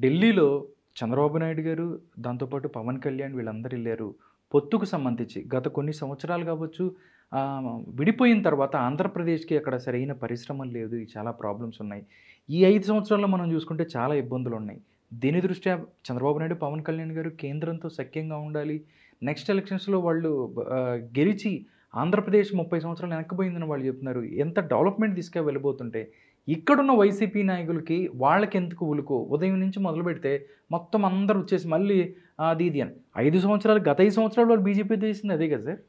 ఢిల్లీలో చంద్రబాబు నాయుడు గారు, దాంతోపాటు పవన్ కళ్యాణ్ వీళ్ళందరూ ఎళ్లారు. పొత్తుకు సంబంధించి గత కొన్ని సంవత్సరాలు కావచ్చు, విడిపోయిన తర్వాత ఆంధ్రప్రదేశ్‌కి అక్కడ సరైన పరిశ్రమలు లేదు. ఈ చాలా ప్రాబ్లమ్స్ ఉన్నాయి. ఈ 5 సంవత్సరాల్లో మనం చూసుకుంటే చాలా ఇబ్బందులున్నాయి. దీని దృష్ట్యా చంద్రబాబు నాయుడు, పవన్ కళ్యాణ్ గారు కేంద్రంతో సఖ్యంగా ఉండాలి. నెక్స్ట్ ఎలక్షన్స్‌లో వాళ్ళు గెలిచి ఆంధ్రప్రదేశ్ 30 సంవత్సరాలు వెనక్కిపోయిందని వాళ్ళు చెప్తున్నారు. ఎంత డెవలప్‌మెంట్ దిశగా వెళ్ళబోతుంటే, ఇక్కడున్న వైసీపీ నాయకులకి వాళ్ళకెందుకు ఉలుకు? ఉదయం నుంచి మొదలుపెడితే మొత్తం అందరూ వచ్చేసి మళ్ళీ అది ఇది అని. 5 సంవత్సరాలు గత 5 సంవత్సరాలు వాళ్ళు బీజేపీ చేసింది అదే కదా సార్?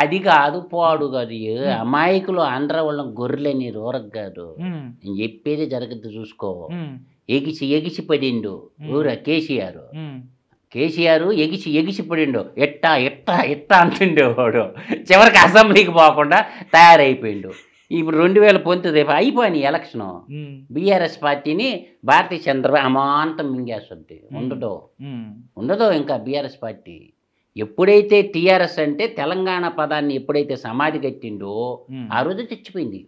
అది కాదు పాడు కాదు. అమాయకులు ఆంధ్ర వాళ్ళ గొర్రెలని రూరక్ గారు నేను చెప్పేది జరగద్దు చూసుకో. ఎగిసి ఎగిసి పడిండు ఊర కేసీఆర్. కేసీఆర్ ఎగిసి ఎగిసి పడిండు. ఎట్టా ఎట్టా ఎట్టా అంటుండేవాడు. చివరికి అసెంబ్లీకి పోకుండా తయారైపోయిండు. ఇప్పుడు 2019 రేపు అయిపోయినాయి ఎలక్షను. బీఆర్ఎస్ పార్టీని భారతీయ చంద్రబాబు అమాంతం మింగేస్తుంది. ఉండదో ఇంకా బీఆర్ఎస్ పార్టీ. ఎప్పుడైతే టీఆర్ఎస్ అంటే తెలంగాణ పదాన్ని ఎప్పుడైతే సమాధి కట్టిండో ఆ రోజు చచ్చిపోయింది.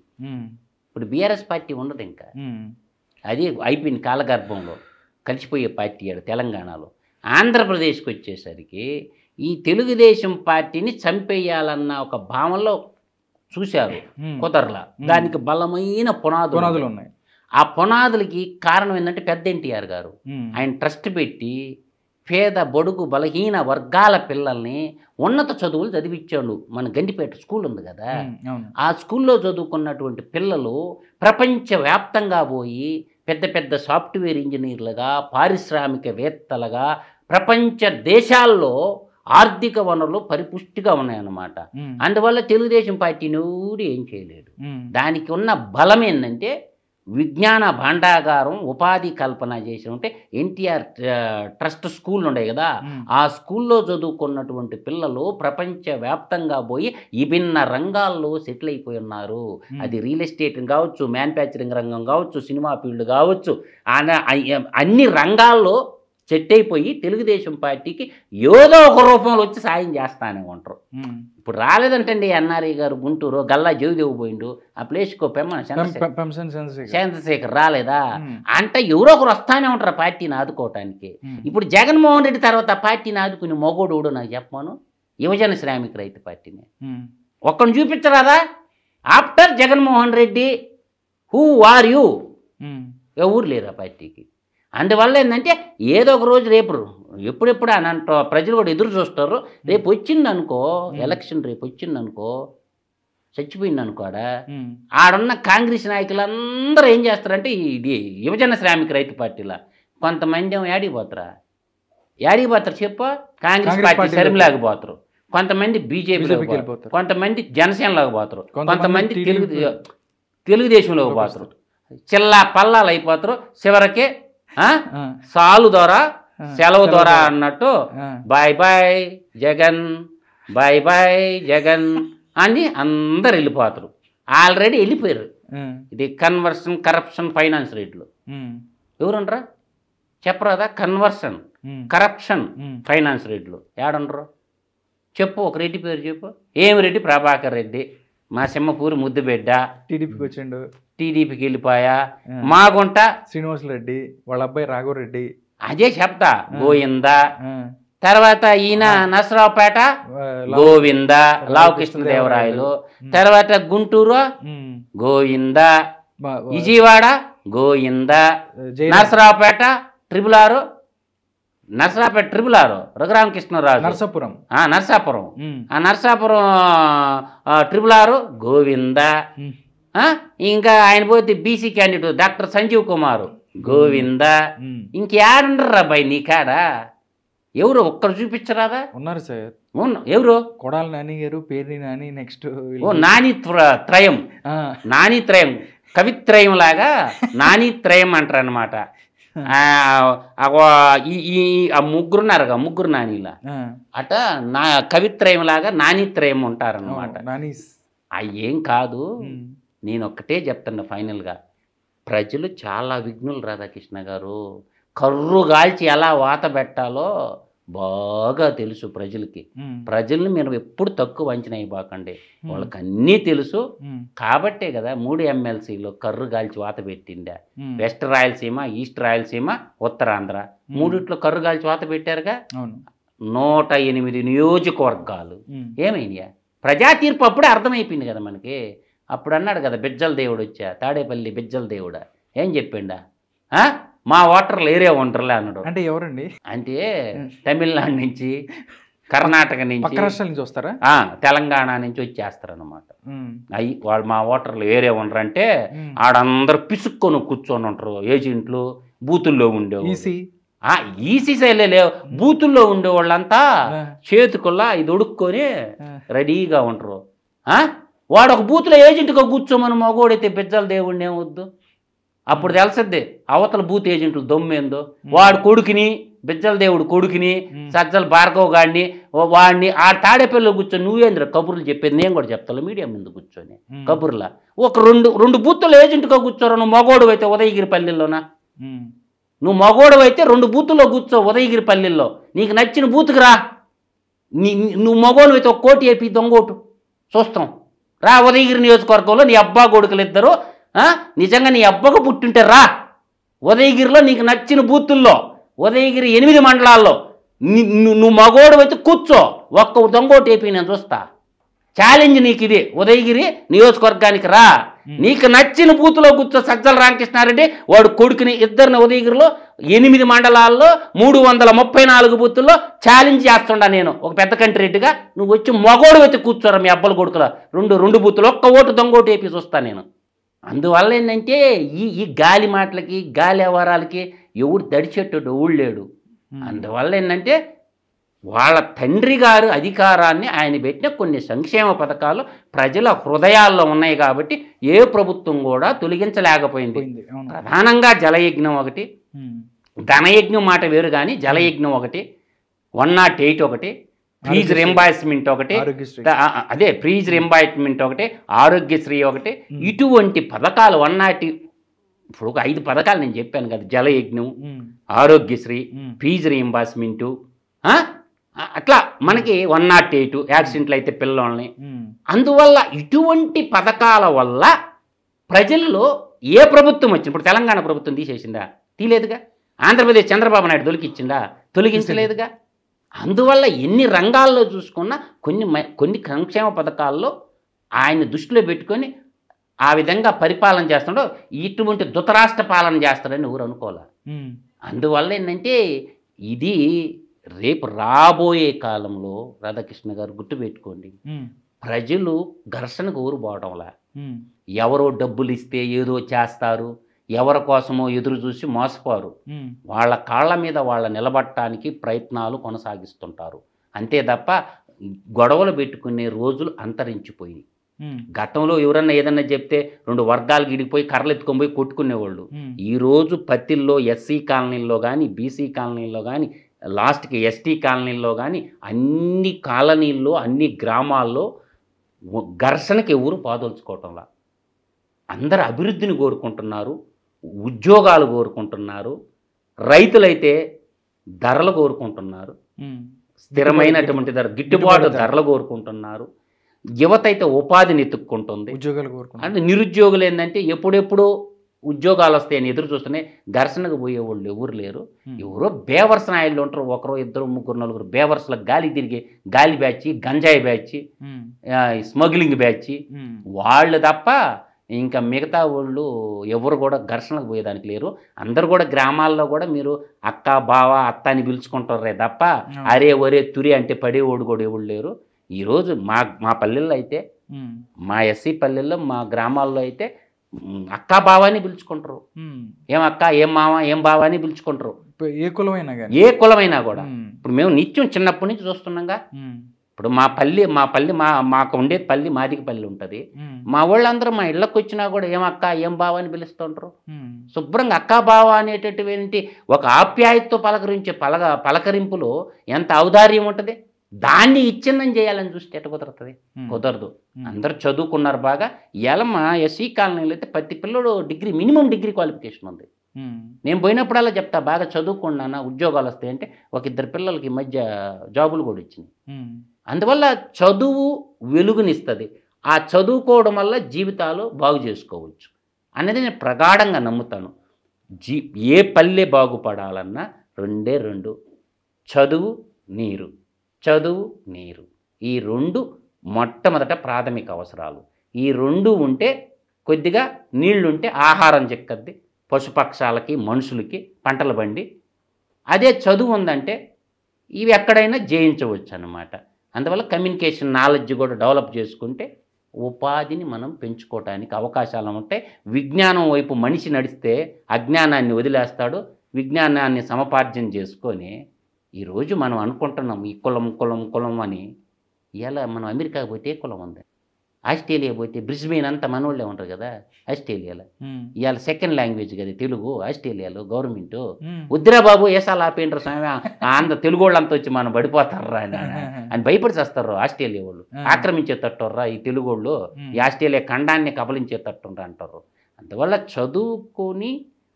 ఇప్పుడు బీఆర్ఎస్ పార్టీ ఉండదు ఇంకా. అది అయిపోయింది కాలగర్భంలో కలిసిపోయే పార్టీ ఆడు తెలంగాణలో. ఆంధ్రప్రదేశ్కి వచ్చేసరికి ఈ తెలుగుదేశం పార్టీని చంపేయాలన్న ఒక భావనలో చూశారు. కుదరలా. దానికి బలమైన పునాదులు ఉన్నాయి. ఆ పునాదులకి కారణం ఏంటంటే పెద్ద ఎన్టీఆర్ గారు ఆయన ట్రస్ట్ పెట్టి పేద బడుగు బలహీన వర్గాల పిల్లల్ని ఉన్నత చదువులు చదివించాడు. మన గండిపేట స్కూల్ ఉంది కదా, ఆ స్కూల్లో చదువుకున్నటువంటి పిల్లలు ప్రపంచవ్యాప్తంగా పోయి పెద్ద పెద్ద సాఫ్ట్వేర్ ఇంజనీర్లుగా, పారిశ్రామికవేత్తలుగా ప్రపంచ దేశాల్లో ఆర్థిక వనరులు పరిపుష్టిగా ఉన్నాయన్నమాట. అందువల్ల తెలుగుదేశం పార్టీ నూరు ఏం చేయలేడు. దానికి ఉన్న బలం ఏంటంటే విజ్ఞాన భాండాగారం, ఉపాధి కల్పన చేసి ఉంటే ఎన్టీఆర్ ట్రస్ట్ స్కూల్ ఉండే కదా, ఆ స్కూల్లో చదువుకున్నటువంటి పిల్లలు ప్రపంచవ్యాప్తంగా పోయి విభిన్న రంగాల్లో సెటిల్ అయిపోయి ఉన్నారు. అది రియల్ ఎస్టేట్ కావచ్చు, మ్యానుఫ్యాక్చరింగ్ రంగం కావచ్చు, సినిమా ఫీల్డ్ కావచ్చు, అన్ని రంగాల్లో సెట్ అయిపోయి తెలుగుదేశం పార్టీకి ఏదో ఒక రూపంలో వచ్చి సాయం చేస్తానే ఉంటారు. ఇప్పుడు రాలేదంటండి ఎన్ఆర్ఐ గారు గుంటూరు గల్లా జయదేవ్ పోయిండు. ఆ ప్లేస్కో చంద్రశేఖర్ రాలేదా అంటే ఎవరో ఒకరు వస్తానే ఉంటారు పార్టీని ఆదుకోవటానికి. ఇప్పుడు జగన్మోహన్ రెడ్డి తర్వాత పార్టీని ఆదుకుని మొగోడు నాకు చెప్పాను యువజన శ్రామిక రైతు పార్టీని ఒక్కడిని చూపించరాదా? After Jaganmohan Reddy who are you? ఎవరు లేరు ఆ పార్టీకి. అందువల్ల ఏంటంటే ఏదో ఒక రోజు రేపు ఎప్పుడెప్పుడు అని అంట ప్రజలు కూడా ఎదురు చూస్తారు. రేపు వచ్చిందనుకో ఎలక్షన్, రేపు వచ్చిందనుకో చచ్చిపోయింది అనుకోడా, ఆడున్న కాంగ్రెస్ నాయకులందరూ ఏం చేస్తారంటే ఇది యువజన శ్రామిక రైతు పార్టీలా కొంతమంది ఏమో యాడిపోతారా చెప్పు, కాంగ్రెస్ పార్టీ శర్మిలాగా పోతారు, కొంతమంది బీజేపీలోకి పోతారు, కొంతమంది జనసేనలోకి పోతారు, కొంతమంది తెలుగుదేశంలోకి పోతారు. చిల్లా పల్లాలు అయిపోతారు. చివరికి సాలు ద్వారా సెలవు ద్వారా అన్నట్టు bye bye Jagan, bye bye Jagan అని అందరు వెళ్ళిపోతారు. ఆల్రెడీ వెళ్ళిపోయారు. ఇది కన్వర్షన్, కరప్షన్, ఫైనాన్స్ రేట్లు ఎవరుండరా చెప్పరాదా? కన్వర్షన్, కరప్షన్, ఫైనాన్స్ రేట్లు ఏడుండరు చెప్పు. ఒక రెడ్డి పేరు చెప్పు. ఏమి రెడ్డి? ప్రభాకర్ రెడ్డి. మా సింహపూరి ముద్దు బిడ్డ టీడీపీకి వచ్చిండు, టీడీపీకి వెళ్ళిపోయా. మాగుంట శ్రీనివాస్ రెడ్డి వాళ్ళ అబ్బాయి రాఘవరెడ్డి, అదే చెప్తా గోవింద. తర్వాత ఈయన నసరావుపేట గోవింద, లావకృష్ణదేవరాయలు. తర్వాత గుంటూరు గోవింద, విజయవాడ గోవింద, నసరావుపేట ట్రిపుల్ ఆరు రఘురామకృష్ణరాజు, నర్సాపురం. ఆ నర్సాపురం ట్రిపుల్ ఆరు గోవింద. ఇంకా ఆయన పోతే BC candidate doctor Sanjeev Kumar Govinda. ఇంకేడుండరా బాయ్ నీ కాడ? ఎవరు ఒక్కరు చూపించరాదా? ఉన్నారు సార్. ఎవరు? కొడాలి నాని గారు, పేర్ని నాని, నెక్స్ట్ నాని త్రయం, నాని త్రయం, కవిత్రయం లాగా నాని త్రయం అంటారు అనమాట. ఆ ముగ్గురున్నారుగా, ముగ్గురు నానీలా అట నా కవిత్రయం లాగా నానిత్రయం ఉంటారన్నమాట. ఏం కాదు, నేను ఒక్కటే చెప్తున్నా ఫైనల్గా. ప్రజలు చాలా విఘ్నులు రాధాకృష్ణ గారు. కర్రు గాల్చి ఎలా వాత పెట్టాలో బాగా తెలుసు ప్రజలకి. ప్రజల్ని మీరు ఎప్పుడు తక్కువ అంచనా ఇవ్వకండి, వాళ్ళకి అన్నీ తెలుసు. కాబట్టే కదా 3 ఎమ్మెల్సీలో కర్రు గాల్చి వాత పెట్టిందా. వెస్ట్ రాయలసీమ, ఈస్ట్ రాయలసీమ, ఉత్తరాంధ్ర మూడిట్లో కర్రు గాల్చి వాత పెట్టారుగా. 108 నియోజకవర్గాలు ఏమైనాయా? ప్రజా తీర్పు అప్పుడే అర్థమైపోయింది కదా మనకి. అప్పుడు అన్నాడు కదా బిజ్జల దేవుడు వచ్చా, తాడేపల్లి బిజ్జల దేవుడా ఏం చెప్పిండా, మా ఓటర్లు ఏరే ఉంటారులే అన్నాడు. అంటే ఎవరండి? అంటే తమిళనాడు నుంచి, కర్ణాటక నుంచి వస్తారా, తెలంగాణ నుంచి వచ్చేస్తారనమాట. అయ్యి వాళ్ళు మా ఓటర్లు వేరే ఉండరు అంటే ఆడందరూ పిసుక్కొని కూర్చొని ఉంటారు. ఏజెంట్లు బూతుల్లో ఉండేవాళ్ళు, ఈసీ సైలే లేవు, బూతుల్లో ఉండే వాళ్ళంతా చేతుకుల్లా ఇది ఉడుక్కొని రెడీగా ఉంటారు. వాడు ఒక బూత్లో ఏజెంట్గా కూర్చోమని మగోడైతే బిజ్జల దేవుడిని ఏమొద్దు, అప్పుడు తెలుసద్ది అవతల బూత్ ఏజెంట్లు దొమ్మేందో. వాడు కొడుకుని, బిజ్జల దేవుడు కొడుకుని, సజ్జల భార్గవ్ గాడిని వాడిని ఆ తాడేపల్లిలో కూర్చొని నువ్వేంద్ర కబుర్లు చెప్పేది, నేను కూడా చెప్తాను మీడియా ముందు కూర్చొని కబుర్లా. ఒక రెండు బూత్తులు ఏజెంట్గా కూర్చోరు. నువ్వు మగోడు అయితే ఉదయగిరి పల్లెల్లోనా, నువ్వు మగోడు అయితే 2 బూతుల్లో కూర్చో ఉదయగిరి పల్లెల్లో, నీకు నచ్చిన బూతుకు రా. నువ్వు మగోడు అయితే 1 కోటి వేపి దొంగోటు చూస్తాం రా. ఉదయగిరి నియోజకవర్గంలో నీ అబ్బా కొడుకులు ఇద్దరు నిజంగా నీ అబ్బకు పుట్టింటే రా. ఉదయగిరిలో నీకు నచ్చిన బూతుల్లో ఉదయగిరి 8 మండలాల్లో నువ్వు మగోడు అయితే కూర్చో, 1 దొంగోటు వేపి నేను చూస్తా. ఛాలెంజ్ నీకు ఇది. ఉదయగిరి నియోజకవర్గానికి రా, నీకు నచ్చిన బూత్లో కూర్చో. సజ్జల రామకృష్ణారెడ్డి వాడు కొడుకుని ఇద్దరిని ఉదయగిరిలో 8 మండలాల్లో 334 బూతుల్లో ఛాలెంజ్ చేస్తుండా నేను ఒక పెద్ద కంటి రెడ్డిగా. నువ్వు వచ్చి మగోడు అయితే కూర్చోరా మీ అబ్బల కొడుకులా. 2 బూతులు 1 ఓటు దొంగోటు వేపి చూస్తా నేను. అందువల్ల ఏంటంటే ఈ గాలి మాటలకి గాలి వ్యవహారాలకి ఎవడు దడిచేటోడు ఎవడు లేడు. అందువల్ల ఏంటంటే వాళ్ళ తండ్రి గారు అధికారాన్ని ఆయన పెట్టిన కొన్ని సంక్షేమ పథకాలు ప్రజల హృదయాల్లో ఉన్నాయి కాబట్టి ఏ ప్రభుత్వం కూడా తొలగించలేకపోయింది. ప్రధానంగా జలయజ్ఞం ఒకటి, ధనయజ్ఞం మాట వేరు కానీ జలయజ్ఞం ఒకటి, 108 ఒకటి, ఫీజు రింబార్స్మెంట్ ఒకటి, అదే ఫీజు రింబార్స్మెంట్ ఒకటి, ఆరోగ్యశ్రీ ఒకటి. ఇటువంటి పథకాలు 108 ఇప్పుడు ఒక 5 పథకాలు నేను చెప్పాను కదా, జలయజ్ఞం, ఆరోగ్యశ్రీ, ఫీజు రింబార్స్మెంటు, అట్లా మనకి 108 యాక్సిడెంట్లు అయితే పిల్లల్ని. అందువల్ల ఇటువంటి పథకాల వల్ల ప్రజల్లో ఏ ప్రభుత్వం వచ్చింది, ఇప్పుడు తెలంగాణ ప్రభుత్వం తీసేసిందా, తీలేదుగా. ఆంధ్రప్రదేశ్ చంద్రబాబు నాయుడు తొలగించిందా, తొలగించలేదుగా. అందువల్ల ఎన్ని రంగాల్లో చూసుకున్నా కొన్ని సంక్షేమ పథకాల్లో ఆయన దృష్టిలో పెట్టుకొని ఆ విధంగా పరిపాలన చేస్తాడో ఇటువంటి ధృతరాష్ట్ర పాలన చేస్తాడని ఎవరు అనుకోలే. అందువల్ల ఏంటంటే ఇది రేపు రాబోయే కాలంలో రాధాకృష్ణ గారు గుర్తుపెట్టుకోండి, ప్రజలు ఘర్షణకు ఊరు పోవడంలా. ఎవరో డబ్బులు ఇస్తే ఏదో చేస్తారు, ఎవరి కోసమో ఎదురు చూసి మోసపోరు. వాళ్ళ కాళ్ళ మీద వాళ్ళ నిలబడటానికి ప్రయత్నాలు కొనసాగిస్తుంటారు. అంతే తప్ప గొడవలు పెట్టుకునే రోజులు అంతరించిపోయి. గతంలో ఎవరన్నా ఏదన్నా చెప్తే 2 వర్గాలు గిడిపోయి కర్రలు ఎత్తుకొని పోయి కొట్టుకునేవాళ్ళు. ఈరోజు పత్తిల్లో ఎస్సీ కాలనీల్లో కానీ, బీసీ కాలనీల్లో కానీ, లాస్ట్కి ఎస్టీ కాలనీల్లో కానీ అన్ని కాలనీల్లో అన్ని గ్రామాల్లో ఘర్షణకి ఎవరు పాదోల్చుకోవటంలా. అందరు అభివృద్ధిని కోరుకుంటున్నారు, ఉద్యోగాలు కోరుకుంటున్నారు, రైతులైతే ధరలు కోరుకుంటున్నారు, స్థిరమైనటువంటి గిట్టుబాటు ధరలు కోరుకుంటున్నారు. యువత అయితే ఉపాధిని ఎత్తుక్కుంటుంది, ఉద్యోగాలు కోరుకుంటుంది. అంటే నిరుద్యోగులు ఏంటంటే ఎప్పుడెప్పుడు ఉద్యోగాలు వస్తాయని ఎదురు చూస్తూనే ఘర్షణకు పోయేవాళ్ళు ఎవరు లేరు. ఎవరో బేవర్స్ నాయకులు ఉంటారు, 1, 2, 3, 4 బేవర్స్లకు గాలి తిరిగి గాలి బ్యాచ్, గంజాయి బ్యాచ్, స్మగ్లింగ్ బ్యాచ్ వాళ్ళు తప్ప ఇంకా మిగతా వాళ్ళు ఎవరు కూడా ఘర్షణకు పోయేదానికి లేరు. అందరు కూడా గ్రామాల్లో కూడా మీరు అక్క బావ అత్త అని పిలుచుకుంటారే తప్ప అరే ఒరే తురి అంటే పడేవాడు కూడా ఎవరు లేరు. ఈరోజు మా పల్లెల్లో అయితే, మా ఎస్సీ పల్లెల్లో, మా గ్రామాల్లో అయితే అక్క బావాని పిలుచుకుంటారు. ఏం అక్క, ఏం మామ, ఏం బావ అని పిలుచుకుంటారు. ఏ కులమైనా కూడా. ఇప్పుడు మేము నిత్యం చిన్నప్పటి నుంచి చూస్తున్నాంగా. ఇప్పుడు మాకు ఉండేది పల్లి, మాదికి పల్లి ఉంటుంది. మా వాళ్ళందరూ మా ఇళ్ళకి వచ్చినా కూడా ఏం అక్క, ఏం బావ అని పిలుస్తుంటారు. శుభ్రంగా అక్క బావ అనేటటువంటి ఒక ఆప్యాయతతో పలకరించే పలకరింపులో ఎంత ఔదార్యం ఉంటుంది. దాన్ని ఇచ్చిందని చేయాలని చూస్తే ఎట్ట కుదరుతుంది? కుదరదు. అందరు చదువుకున్నారు బాగా. ఇలా మా ఎస్సీ కాలనీలో అయితే ప్రతి పిల్లడు మినిమం డిగ్రీ క్వాలిఫికేషన్ ఉంది. నేను పోయినప్పుడల్లా చెప్తా, బాగా చదువుకున్నానా, ఉద్యోగాలు వస్తాయంటే ఒక 2 పిల్లలకి ఈ మధ్య జాబులు కూడా వచ్చినాయి. అందువల్ల చదువు వెలుగునిస్తుంది. ఆ చదువుకోవడం వల్ల జీవితాలు బాగు చేసుకోవచ్చు అనేది నేను ప్రగాఢంగా నమ్ముతాను. ఏ పల్లె బాగుపడాలన్నా 2 చదువు, నీరు. చదువు, నీరు, ఈ 2 మొట్టమొదట ప్రాథమిక అవసరాలు. ఈ 2 ఉంటే కొద్దిగా నీళ్లుంటే ఆహారం చిక్కద్ది, పశుపక్షాలకి, మనుషులకి పంటలు బండి. అదే చదువు ఉందంటే ఇవి ఎక్కడైనా జయించవచ్చు అన్నమాట. అందువల్ల కమ్యూనికేషన్ నాలెడ్జ్ కూడా డెవలప్ చేసుకుంటే ఉపాధిని మనం పెంచుకోవడానికి అవకాశాలు ఉంటాయి. విజ్ఞానం వైపు మనిషి నడిస్తే అజ్ఞానాన్ని వదిలేస్తాడు. విజ్ఞానాన్ని సమపార్జన చేసుకొని ఈరోజు మనం అనుకుంటున్నాం ఈ కులం అని. ఇలా మనం అమెరికాకి పోతే కులం ఉంది, ఆస్ట్రేలియా పోతే బ్రిస్బెయిన్ అంతా మనోళ్ళే ఉంటారు కదా ఆస్ట్రేలియాలో. ఇవాళ సెకండ్ లాంగ్వేజ్ కదా తెలుగు ఆస్ట్రేలియాలో. గవర్నమెంట్ వద్దురా బాబు ఏసాలు ఆపేంటారు స్వామి, అంత తెలుగు వాళ్ళు అంతా వచ్చి మనం పడిపోతారా అని భయపడి చేస్తారు ఆస్ట్రేలియా వాళ్ళు. ఆక్రమించేటట్టుర్రా ఈ తెలుగు వాళ్ళు, ఈ ఆస్ట్రేలియా ఖండాన్ని కబలించేటట్టుండ్రా అంటారు. అందువల్ల చదువుకొని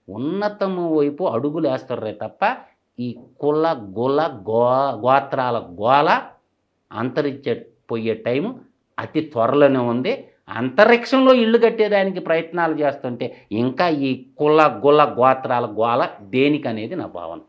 ఉన్నతము వైపు అడుగులు వేస్తారే తప్ప ఈ కుల గోత్రాల గోల అంతరించిపోయే టైము అతి త్వరలోనే ఉంది. అంతరిక్షంలో ఇళ్ళు కట్టేదానికి ప్రయత్నాలు చేస్తుంటే ఇంకా ఈ కుల గోత్రాల గోల దేనికనేది నా భావన.